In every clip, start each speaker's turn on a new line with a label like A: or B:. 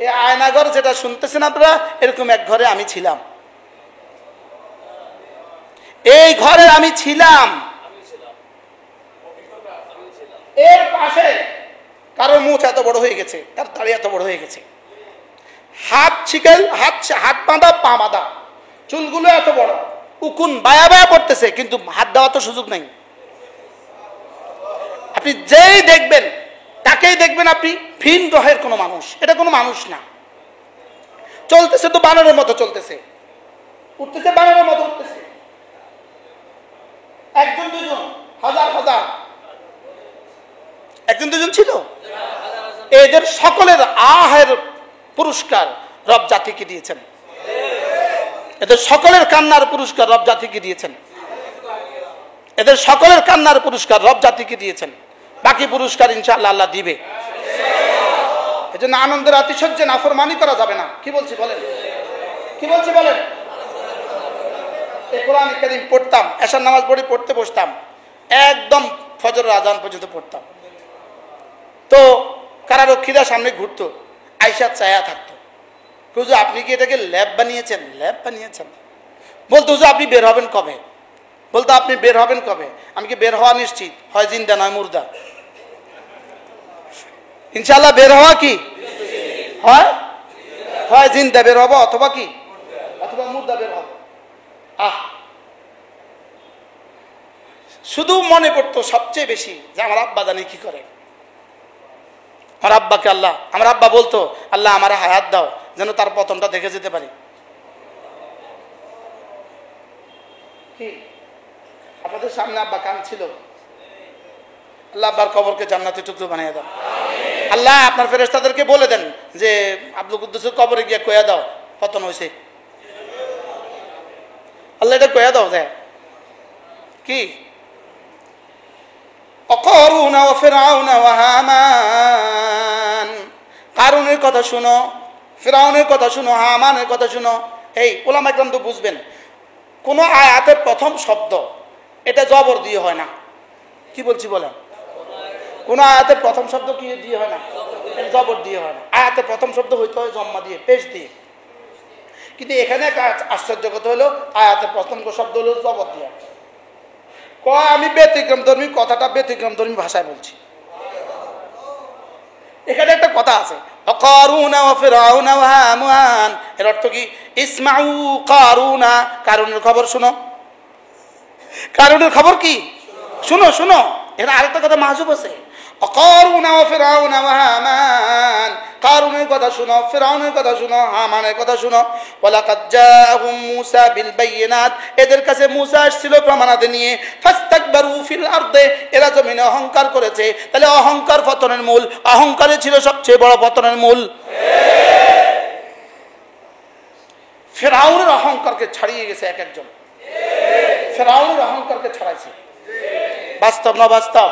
A: এই আয়নাঘর যেটা শুনতেছেন আপনারা, এরকম এক ঘরে আমি ছিলাম। এই ঘরে আমি ছিলাম। এর পাশে কারোর মুখ এত বড় হয়ে গেছে, তার দাড়ি এত বড় হয়ে গেছে, হাত ছিকেল, হাত বাঁধা, পা বাঁধা, চুলগুলো এত বড়, উকুন বায়া বায়া পড়তেছে, কিন্তু হাত দেওয়া তো সুযোগ নাই। আপনি যেই দেখবেন তাকেই দেখবেন আপনি ভিন গ্রহের কোনো মানুষ, এটা কোনো মানুষ না। চলতেছে তো বানরের মতো চলতেছে, উঠতেছে বানরের মতো উঠতেছে, একজন দুজন, হাজার হাজার, একজন দুজন ছিল। এদের সকলের আহের পুরস্কার রব জাতিকে দিয়েছেন, এদের সকলের কান্নার পুরস্কার রব জাতিকে দিয়েছেন, এদের সকলের কান্নার পুরস্কার রব জাতিকে দিয়েছেন। বাকি পুরস্কার ইনশাআল্লাহ আল্লাহ দিবে। এজন্য আনন্দের আতিশয্যে নাফরমানি করা যাবে না। কি বলছি বলেন, কি বলছি বলেন। এই কোরআন কারীম পড়তাম, এশার নামাজ পড়তে বসতাম, একদম ফজরের আজান পর্যন্ত পড়তাম। তো কারারক্ষীরা সামনে ঘুরতো, আয়সা চায়া থাকতো, হুজুর আপনি কি এটাকে ল্যাব বানিয়েছেন? ল্যাব বানিয়েছেন। বলতো হুজুর আপনি বের হবেন কবে? বলতো আপনি বের হবেন কবে? আমি কি বের হওয়া নিশ্চিত, হয় জিন্দা নয় মুর্দা। ইনশাআল্লাহ বের হওয়া কি হয়? হয় জিন্দা বের হবো, অথবা কি, অথবা মুর্দা বের হবো। শুধু মনে পড়তো সবচেয়ে বেশি যে আমার আব্বা জানি কি করে। আমার আব্বাকে আল্লাহ, আমার আব্বা বলতো আল্লাহ আমার হায়াত দাও যেন তার পতনটা দেখে যেতে পারি। কি আপনাদের সামনে আব্বা কাঁদছিল, আল্লাহ আব্বার কবরকে জান্নাতে টুকরো বানিয়ে দাও। আল্লাহ আপনার ফেরেশতাদেরকে বলে দেন যে আব্দুল কুদ্দুসের কবরে গিয়ে কয়া দাও পতন হয়েছে। আল্লাহ এটা কয়া দাও দেয় কি, অকারুন ওয়া ফিরআউন ওয়া হামান। কারুনের কথা শুনো, ফিরআউনের কথা শুনো, হামানের কথা শুনো। এই উলামা ইকরাম তো বুঝবেন, কোন আয়াতের প্রথম শব্দ এটা জবর দিয়ে হয় না। কি বলছি বলেন, কোন আয়াতের প্রথম শব্দ কি দিয়ে হয় না, জবর দিয়ে হয় না। আয়াতের প্রথম শব্দ হইতে হয় জম্মা দিয়ে, পেশ দিয়ে। কিন্তু এখানে আশ্চর্য কথা হলো আয়াতের প্রথম শব্দ হলো জবর দিয়ে। আমি ব্যতিক্রম ধর্মী, কথাটা ব্যতিক্রম ধর্মী ভাষায় বলছি। এখানে একটা কথা আছে, কারুনা ওয়া ফিরআউন ওয়া হামান। এর অর্থ কি, ইসমাউ কারুনা, কারুনের খবর শুনো। কারুনের খবর কি শুনো, শুনো। এর আরেকটা কথা মাহজুব আছে, কারুনা ওয়া ফিরআউন ওয়া হামান। কারুনের কথা শুনো, ফিরআউনের কথা শুনো, হামানের কথা শুনো। ওয়ালাকাদ জাআহুম মূসা বিল বাইয়িনাত। এদের কাছে মূসা আসছিল প্রমাণাদি নিয়ে। ফাস্তাকবারু ফিল আরদে, এরা জমিনে অহংকার করেছে। তাহলে অহংকার পতনের মূল, অহংকারই ছিল সবচেয়ে বড় পতনের মূল। ফিরআউনের অহংকারকে ছাড়িয়ে গেছে এক একজন, ফিরআউনের অহংকারকে ছাড়াইছে। বাস্তব না বাস্তব?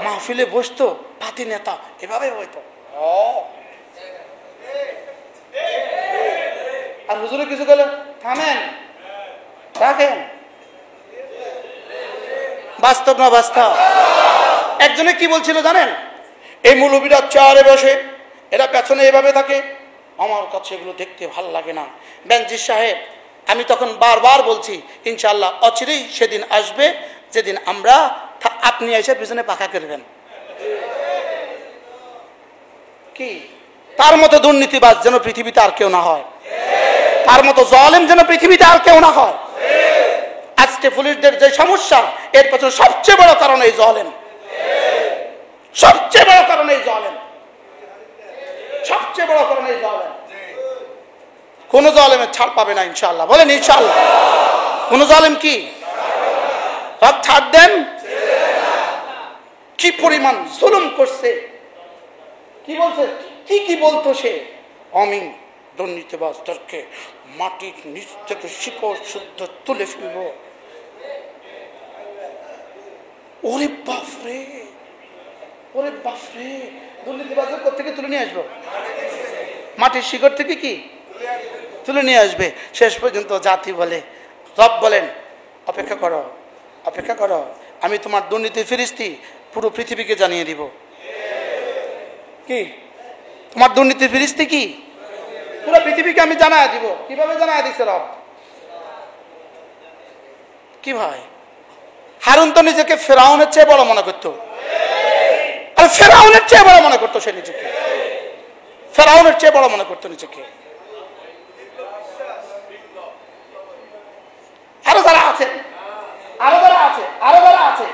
A: মাহফিলে বসতো পাতি নেতা, এভাবে হইতো। আর হুজুরে কিছু গেলে থামেন, রাখেন। বাস্তব না বাস্তব? একজনে কি বলছিল জানেন, এই মৌলবীরা চেয়ারে বসে, এরা পেছনে এভাবে থাকে, আমার কাছে এগুলো দেখতে ভালো লাগে না। বেনজির সাহেব, আমি তখন বারবার বলছি ইনশাআল্লাহ অচিরেই সেদিন আসবে যেদিন আমরা, আপনি এসে পিছনে পাখা করবেন। কি তার মতো দুর্নীতিবাজ যেন পৃথিবীতে আর কেউ না হয়, তার মতো জালেম যেন পৃথিবীতে আর কেউ না হয়। আজকে পুলিশদের যে সমস্যা, এর পেছনে সবচেয়ে বড় কারণ এই জালেম, সবচেয়ে বড় কারণ এই জালেম, সবচেয়ে বড় কারণ এই জালেম। কোন জালেমের ছাড় পাবে না ইনশাআল্লাহ, বলেন ইনশাআল্লাহ। কোন জালেম কি সব ছাড় দেন? কি পরিমাণ জুলুম করছে, কি বলছে, কি বলতো সে, আমি দুর্নীতিবাজদেরকে মাটির নিচ থেকে শিকড় শুদ্ধ তুলে ফেলব। ওরে বাপরে, ওরে বাপরে, দুর্নীতিবাজদের কোথেকে তুলে নিয়ে আসবো? মাটির শিকড় থেকে কি তুলে নিয়ে আসবে? শেষ পর্যন্ত জাতি বলে, রব বলেন অপেক্ষা করো, অপেক্ষা করো, আমি তোমার দুর্নীতির ফিরিস্তি পুরো পৃথিবীকে জানিয়ে দিব। কি তোমার দুর্নীতির ফিরিস্তি কি? পুরো পৃথিবীকে আমি জানায় দিব। কিভাবে জানায় দিচ্ছে রব? কি ভাই, হারুন তো নিজেকে ফেরাউনের চেয়ে বড় মনে করতো। আর ফেরাউনের চেয়ে বড় মনে করতো সে নিজেকে, ফেরাউনের চেয়ে বড় মনে করতো নিজেকে। আরো যারা আছেন, আরো যারা আছে, আরো যারা আছে,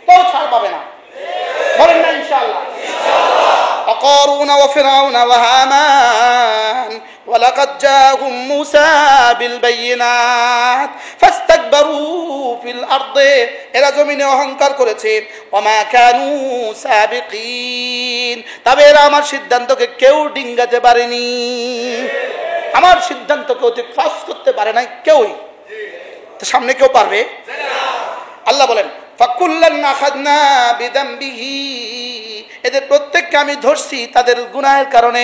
A: কেউ ছাড় পাবে না, বলেন না ইনশাআল্লাহ। وقارون وفرعون وهامان ولقد جاءهم موسى بالبينات فاستكبروا في الأرض এরা জমিনে অহংকার করেছে। وما كانوا سابقين তবে এরা আমার সিদ্ধান্তকে কেউ ডিঙ্গাতে পারেনি, আমার সিদ্ধান্তকে অতি ক্রস করতে পারে না কেউই। তো সামনে কেউ পারবে? আল্লাহ বলেন ফাকুল্লান আখাযনা বিযামবিহি এদের প্রত্যেককে আমি ধরছি তাদের গুনাহের কারণে।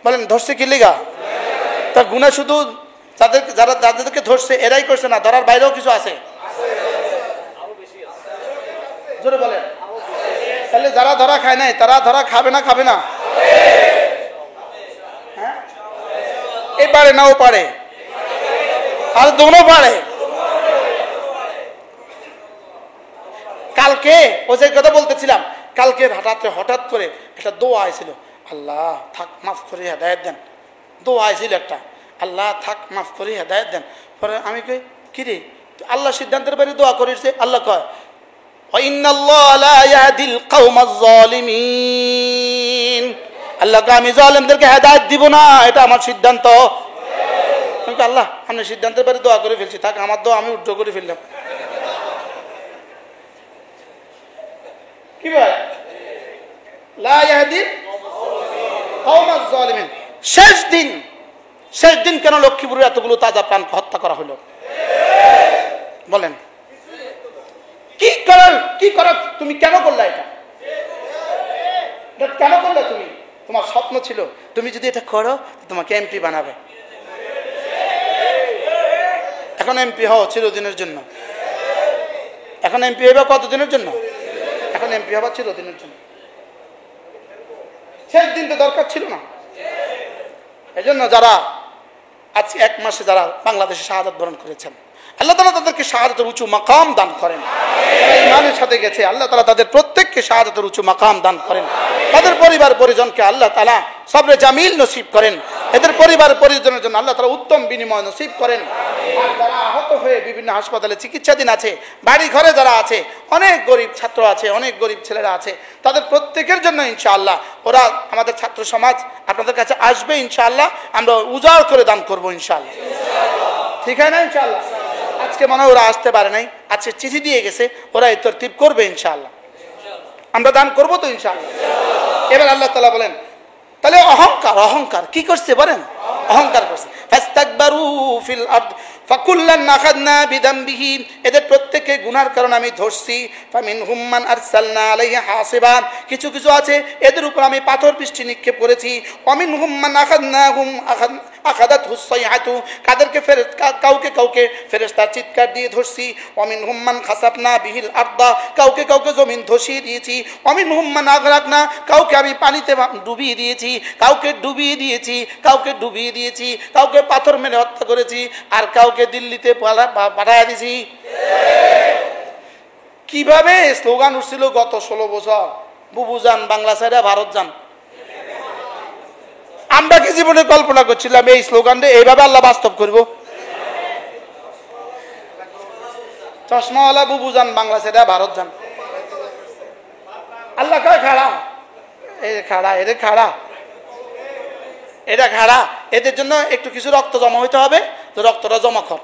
A: বলেন ধরছে কি লিগা? তার গুনাহ শুধু তাদের যারা যাদেরকে ধরছে এরাই করছে না, ধরার বাইরেও কিছু আছে। জোরে বলেন। তাহলে যারা ধরা খায় নাই তারা ধরা খাবে না? খাবে না? হ্যাঁ, এ পারে না ও পারে, আর দোনো পারে। কালকে ও যে কথা বলতেছিলাম, কালকে হঠাৎ করে একটা দোয়া আইছিল, আল্লাহ থাক মাফ করে হেদায়েত দেন। দোয়া আইছিল একটা, আল্লাহ থাক মাফ করে হেদায়েত দেন। পরে আমি কই কি রে, আল্লাহ সিদ্ধান্তের বাইরে দোয়া করিস? আল্লাহ কয় ইন্নাল্লাহা লা ইয়াহদিল কওমাজ যালিমিন, আল্লাহ কয় আমি জালেমদেরকে হেদায়েত দিব না, এটা আমার সিদ্ধান্ত। আল্লাহ আমি সিদ্ধান্তের বাইরে দোয়া করে ফেলছি, থাক আমার দোয়া আমি উদ্ধ করে ফেললাম। কি ভাই, লা ইয়াহদিল কওমাজ জালিমিন। শেষ দিন কেন লক্ষ্মীপুরের এতগুলো তাজা প্রাণ হত্যা করা হলো? বলেন কি করার তুমি কেন করলে? এটা কেন করলে? তুমি, তোমার স্বপ্ন ছিল তুমি যদি এটা করো তোমাকে এমপি বানাবে। এখন এমপি হও চিরদিনের জন্য। এখন এমপি হবে কতদিনের জন্য? এখন এমপি হবা চিরদিনের জন্য। শেষ দিন তো দরকার ছিল না। এই জন্য যারা আজকে 1 মাসে যারা বাংলাদেশে শাহাদাত বরণ করেছেন, আল্লাহ তাআলা তাদেরকে শাহাদাতের উঁচু মাকাম দান করেন। যারা ঈমানের সাথে গেছে আল্লাহ তাআলা তাদের প্রত্যেককে শাহাদাতের উঁচু মাকাম দান করেন। তাদের পরিবার পরিজনকে আল্লাহ তাআলা সবরে জামিল নসিব করেন। এদের পরিবার পরিজনের জন্য আল্লাহ তাআলা উত্তম বিনিময় নসিব করেন। আর যারা আহত হয়ে বিভিন্ন হাসপাতালে চিকিৎসাধীন আছে, বাড়ি ঘরে যারা আছে, অনেক গরিব ছাত্র আছে, অনেক গরিব ছেলেরা আছে, তাদের প্রত্যেকের জন্য ইনশাআল্লাহ ওরা আমাদের ছাত্র সমাজ আপনাদের কাছে আসবে ইনশাআল্লাহ, আমরা উজাড় করে দান করবো ইনশাআল্লাহ। ঠিক আছে না? ইনশাআল্লাহ আজকে মনে হয় ওরা আসতে পারে নাই, আজকে চিঠি দিয়ে গেছে, ওরা এই তরতিব করবে ইনশাআল্লাহ, আমরা দান করবো তো ইনশাআল্লাহ। এবার আল্লাহ তাআলা বলেন তাহলে অহংকার কি করছে বলেন? অহংকার করছে। ফাস্তাকবারু ফিল আরদ ফাকুল্লান আখাযনা বিযামবিহি এদের প্রত্যেককে গুনার কারণে আমি ধরছি। ফামিনহুম মান আরসালনা আলাইহি হাসিবা কিছু আছে এদের উপর আমি পাথর বৃষ্টি নিক্ষেপ করেছি। ওয়ামিনহুম মান আখাদাতহুস সাইহাতু কাদেরকে কাউকে ফেরেশতার চিৎকার দিয়ে ধরছি। ওয়ামিনহুম মান খাসাফনা বিহিল আরদা কাউকে জমিন ধসিয়ে দিয়েছি। ওয়ামিনহুম মান আগরাকনা কাউকে আমি পানিতে ডুবিয়ে দিয়েছি, কাউকে ডুবিয়ে দিয়েছি, কাউকে পাথর মেরে হত্যা করেছি, আর কাউকে দিল্লিতে পাঠাইয়া দিছি। কিভাবে স্লোগান উঠছিল গত 16 বছর, বুবু যান বাংলা ছেড়ে ভারত যান। আমরা কি জীবনে কল্পনা করছিলাম এই স্লোগানটা এইভাবে আল্লাহ বাস্তব করব? চশমাওয়ালা বুবু যান বাংলা ছেড়ে ভারত যান। আল্লাহ কয় খাড়া, এটা খাড়া, এদের জন্য একটু কিছু রক্ত জমা হইতে হবে, তো রক্তটা জমা কর।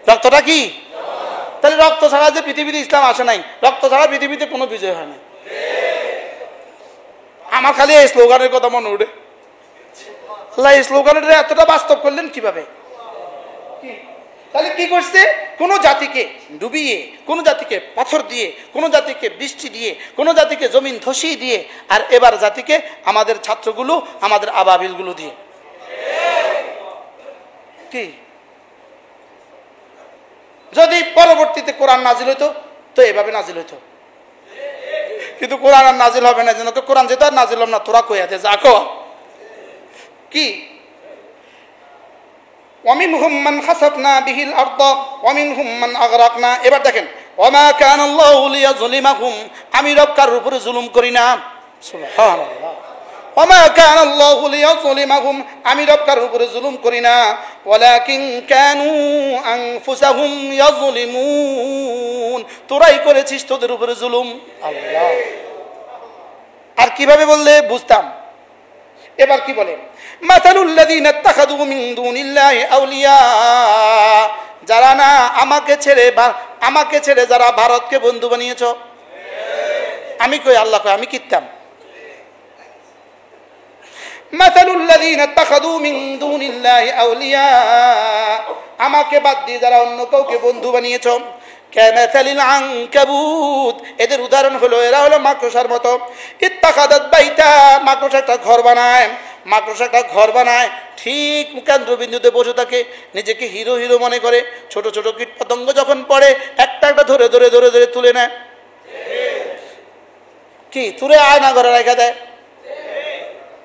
A: রক্তটা কি? তাহলে রক্ত ছাড়া যে পৃথিবীতে ইসলাম আসে নাই, রক্ত ছাড়া পৃথিবীতে কোনো বিজয় হয় না। আমার খালি এই স্লোগানের কথা মনে উঠে। আল্লাহ এই স্লোগানের এতটা বাস্তব করলেন কিভাবে? তাহলে কি করছে? কোনো জাতিকে ডুবিয়ে, কোনো জাতিকে পাথর দিয়ে, কোনো জাতিকে বৃষ্টি দিয়ে, কোনো জাতিকে জমিন ধসিয়ে দিয়ে, আর এবার জাতিকে আমাদের ছাত্রগুলো, আমাদের আবাবিলগুলো দিয়ে। কি যদি পরবর্তীতে কোরআন নাজিল হইতো তো এভাবে নাজিল হইতো, কিন্তু কোরআন আর নাজিল হবে না, যেন কোরআন যেটা আর নাজিল হবে না, তোরা কই আছে যাকো কি ওয়ামিনহুম মান খাসাফনা বিহিল আরদ ওয়ামিনহুম মান আগরাকনা। এবার দেখেন ওয়ামা কানাল্লাহু লিয়াযলিমাহুম, আমি রব কারোর উপরে জুলুম করি না। সুবহানাল্লাহ। ওয়ামা কানাল্লাহু লিয়াযলিমাহুম, আমি রব কারোর উপরে জুলুম করি না। ওয়ালাকিন কানু আনফুসাহুম ইয়াযলিমুন, তোরাই করেছিস তোদের উপরে জুলুম। আল্লাহ। আর কিভাবে বললে বুঝতাম। এবার কি বলে মাতালুল লাযিনা ইত্তাখাযু মিন দুনিল্লাহি আউলিয়া, যারা না আমাকে ছেড়ে যারা ভারতকে বন্ধু বানিয়েছো। আমি কই আল্লাহ কই আমি কিতাম। মাতালুল লাযিনা ইত্তাখাযু মিন দুনিল্লাহি আউলিয়া, আমাকে বাদ দিয়ে যারা অন্য কাউকে বন্ধু বানিয়েছো। কামাতালিল আনকাবুত, এদের উদাহরণ হলো এরা হলো মাকড়সার মতো। ইত্তাখাদাত বাইতা, মাকড়সা একটা ঘর বানায়, মাকড়সা একটা ঘর বানায় ঠিক কেন্দ্রবিন্দুতে বসে থাকে, নিজেকে হিরো হিরো মনে করে। ছোট ছোট কীট পতঙ্গ যখন পড়ে একটা একটা ধরে ধরে ধরে ধরে তুলে নেয়, কি তুলে আয়না ঘরে রেখে দেয়,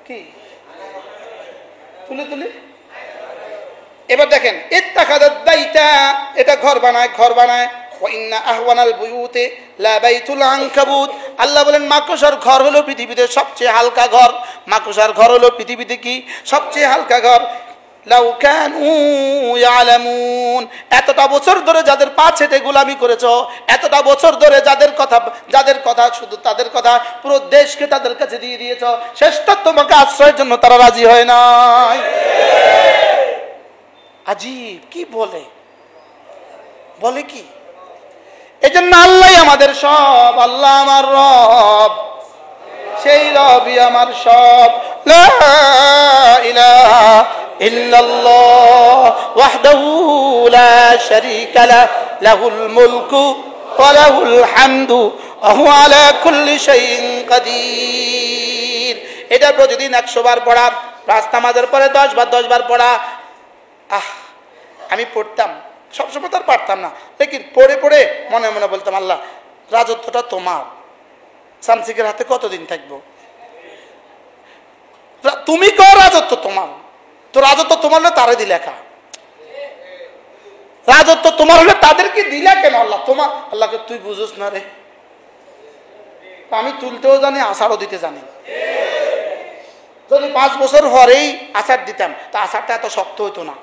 A: কি তুলে তুলে। এবার দেখেন ইত্তাখাদাত বাইতা, এটা ঘর বানায় ঘর বানায়। ওয়া ইন্না আহওয়ানাল বুয়ুতি লা বাইতুল আনকাবুত, আল্লাহ বলেন মাকড়সার ঘর হলো পৃথিবীতে সবচেয়ে হালকা ঘর। মাকড়সার ঘর হলো পৃথিবীতে কি সবচেয়ে হালকা ঘর। লাউ কানু ইয়ালামুন, এতটা বছর ধরে যাদের পা ছেটে গোলামি করেছো, এতটা বছর ধরে যাদের কথা শুধু তাদের কথা পুরো দেশকে তাদের কাছে দিয়ে দিয়েছো, শেষটা তোমাকে আশ্রয়ের জন্য তারা রাজি হয় নাই। আজীব কি বলে কি। এই জন্য আল্লাহ আমাদের সব, আল্লাহ আমার রব, সেই রবই আমার সব। লা ইলাহা ইল্লাল্লাহ ওয়াহদাহু লা শারীকা লাহু লাহুল মুলকু ওয়া লাহুল হামদু ওয়া হুয়া আলা কুল্লি শাইইন কাদির। এটা প্রতিদিন 100 বার পড়া, পাঁচ নামাজের পরে 10 বার পড়া। আমি পড়তাম, সবসময় তার পারতাম না, লেকিন পড়ে পড়ে মনে মনে বলতাম আল্লাহ রাজত্বটা তোমার, সামসিকের হাতে কতদিন থাকবো, তুমি কো রাজত্ব তোমার, তো রাজত্ব তোমার হলে তারে দিলে একা, রাজত্ব তোমার হলে তাদেরকে দিলে কেন আল্লাহ তোমার। আল্লাহকে তুই বুঝোস না রে, আমি তুলতেও জানি আষাঢ়ও দিতে জানি। যদি 5 বছর হরেই আষাঢ় দিতাম তা আষাঢ়টা এত শক্ত হইতো না,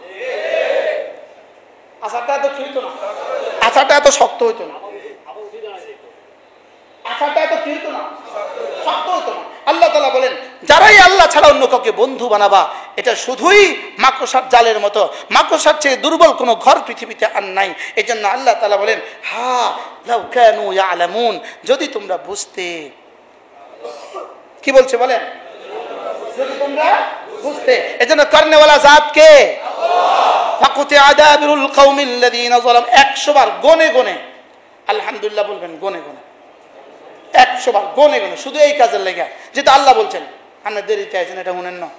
A: আষাঢ়টা এত কি হইতো না, আষাঢ়টা এত শক্ত হইতো না, আষাঢ়টা এত কি হইতো না, শক্ত হইতো না। আল্লাহ তাআলা বলেন যারাই আল্লাহ ছাড়া অন্য কাউকে বন্ধু বানাবা, এটা শুধুই মাকড়সার জালের মতো, মাকড়সার চেয়ে দুর্বল কোনো ঘর পৃথিবীতে আর নাই। এই জন্য আল্লাহ তাআলা বলেন হা লাউ কানু ইয়ালামুন, যদি তোমরা বুঝতে। কি বলছে বলেন, যদি তোমরা বুঝতে। এজন্য করনেওয়ালা জাত কে? ফাকুতি আদাবিরুল কওমিল্লাযীনা যালাম। 100 বার গনে গনে আলহামদুলিল্লাহ বলবেন, গনে গনে 100 বার গনে গনে, শুধু এই কাজের লেগে, যেটা আল্লাহ বলছেন। আপনি দেরিতে আসছেন, এটা শুনেন না,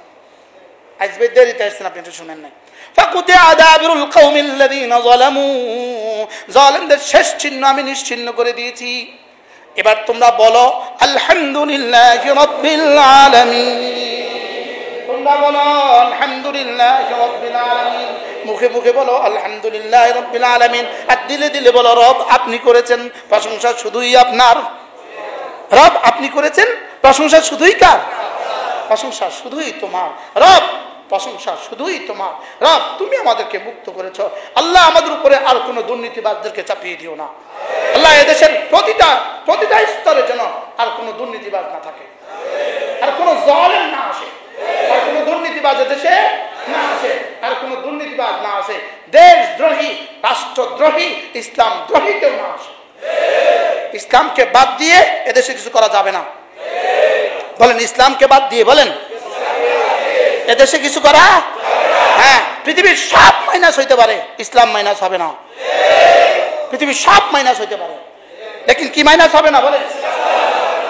A: আসবে দেরিতে আসছেন, আপনি এটা শুনেন নাই। ফাকুতি আদাবিরুল কওমিল্লাযীনা যালামু, জালিমদের শেষ চিহ্ন আমি নিশ্চিহ্ন করে দিয়েছি। এবার তোমরা বলো আলহামদুলিল্লাহি রাব্বিল আলামিন, তোমরা বলো আলহামদুলিল্লাহি রাব্বিল আলামিন, মুখে মুখে বলো আলহামদুলিল্লাহি রাব্বিল আলামিন, আর দিলে দিলে বলো রব আপনি করেছেন, প্রশংসা শুধুই আপনার। রব আপনি করেছেন, প্রশংসা শুধুই কার? প্রশংসা শুধুই তোমার। রব প্রশংসা শুধুই তোমার। রব তুমি আমাদেরকে মুক্ত করেছো। আল্লাহ আমাদের উপরে আর কোনো দুর্নীতিবাজদেরকে চাপিয়ে দিও না। আল্লাহ এদেশের প্রতিটা স্তরে যেন আর কোনো দুর্নীতিবাজ না থাকে, আর কোনো জালেম না আসে, আর কোনো দুর্নীতিবাজ দেশে না আসে, আর কোনো দুর্নীতিবাজ না আসে, দেশদ্রোহী, রাষ্ট্রদ্রোহী, ইসলাম দ্রোহী কেউ না আসে। ইসলামকে বাদ দিয়ে এদেশে কিছু করা যাবে না। বলেন ইসলামকে বাদ দিয়ে, বলেন এদেশে কিছু করা। হ্যাঁ, পৃথিবীর সব মাইনাস হইতে পারে, ইসলাম মাইনাস হবে না। পৃথিবীর সব মাইনাস হইতে পারে, লেকিন কি মাইনাস হবে না? বলেন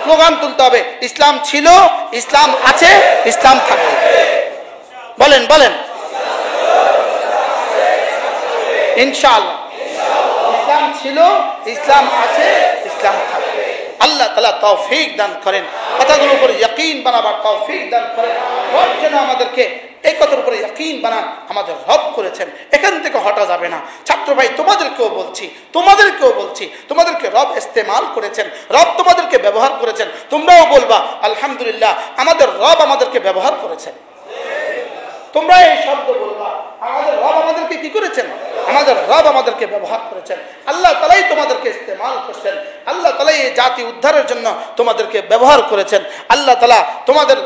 A: স্লোগান তুলতে হবে, ইসলাম ছিল, ইসলাম আছে, ইসলাম থাকবে। বলেন বলেন ইনশাআল্লাহ, ইসলাম ছিল, ইসলাম আছে, ইসলাম থাকবে। আল্লাহ তাআলা তৌফিক দান করেন, কথাগুলোর উপর ইয়াকিন বানাবার তৌফিক দান করেন। রব যেন আমাদেরকে এই কথার উপরে ইয়াকিন বানান, আমাদের রব করেছেন, এখান থেকে হটা যাবে না। ছাত্র ভাই তোমাদেরকেও বলছি, তোমাদেরকে রব ইস্তেমাল করেছেন, রব তোমাদেরকে ব্যবহার করেছেন। তোমরাও বলবা আলহামদুলিল্লাহ আমাদের রব আমাদেরকে ব্যবহার করেছেন। তোমরা এই শব্দ বলবা, আমাদের রব আমাদেরকে কি করেছেন? আমাদের রব আমাদেরকে ব্যবহার করেছেন। আল্লাহ তাআলাই তোমাদেরকে ইস্তেমাল করছেন, আল্লাহ তাআলাই এই জাতি উদ্ধারের জন্য তোমাদেরকে ব্যবহার করেছেন। আল্লাহ তাআলা তোমাদের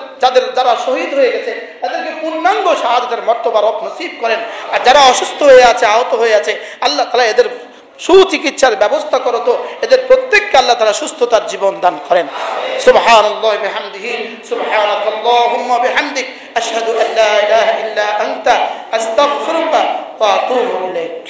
A: যারা শহীদ হয়ে গেছে তাদেরকে পূর্ণাঙ্গ শাহাদাতের মর্তবা রব নসিব করেন। আর যারা অসুস্থ হয়ে আছে, আহত হয়ে আছে, আল্লাহ তাআলা এদের সুচিকিৎসার ব্যবস্থা করো, তো এদের প্রত্যেককে আল্লাহ তাআলা সুস্থতার জীবন দান করেন। সুবহানাল্লাহি বিহামদিহি, সুবহানাকাল্লাহুম্মা বিহামদিক, আশহাদু আল্লা ইলাহা ইল্লা আনতা, আস্তাগফিরুকা ওয়া আতুবু ইলাইক।